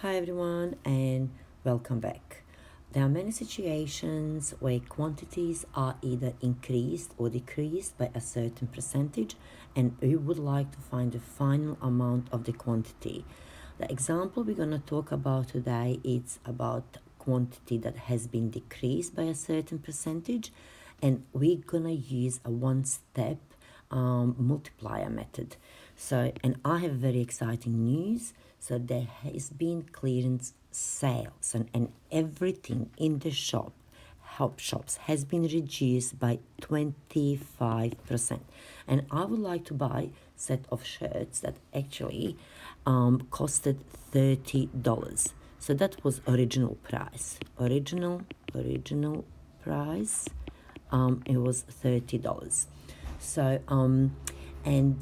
Hi everyone and welcome back. There are many situations where quantities are either increased or decreased by a certain percentage and we would like to find the final amount of the quantity. The example we're going to talk about today is about quantity that has been decreased by a certain percentage, and we're going to use a one-step multiplier method. And I have very exciting news. So there has been clearance sales and everything in the shops has been reduced by 25%. And I would like to buy a set of shirts that actually costed $30. So that was original price. Original price. It was $30. And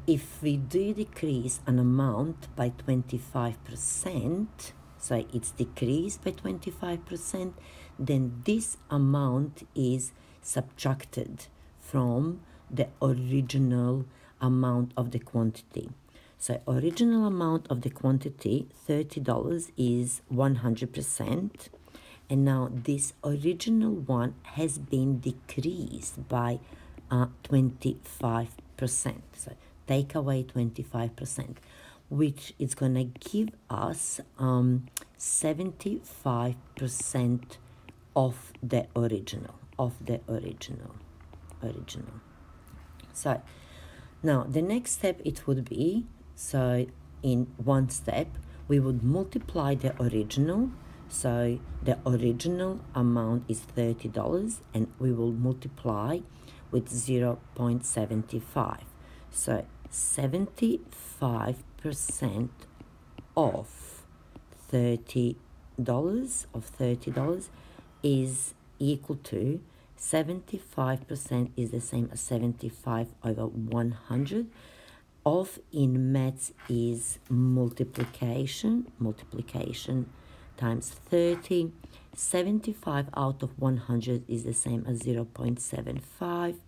if we do decrease an amount by 25%, so it's decreased by 25%, then this amount is subtracted from the original amount of the quantity. So original amount of the quantity, $30, is 100%. And now this original one has been decreased by 25%. So take away 25%, which is going to give us 75% of the original. So now the next step it would be, so in one step we would multiply the original. So the original amount is $30 and we will multiply with 0.75. So 75% of $30 is equal to 75% is the same as 75 over 100. Of in maths is multiplication times 30. 75 out of 100 is the same as 0.75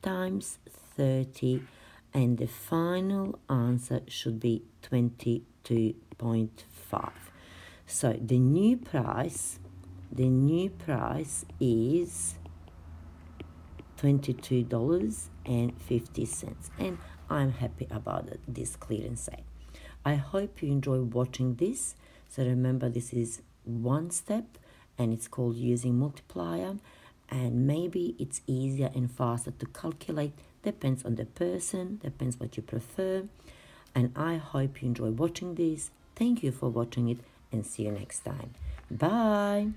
times 30, and the final answer should be 22.5. So the new price is $22.50, and I'm happy about this clearance sale. I hope you enjoy watching this. So remember, this is one step and it's called using multiplier, and maybe it's easier and faster to calculate. Depends on the person, depends what you prefer. And I hope you enjoy watching this. Thank you for watching it and see you next time. Bye.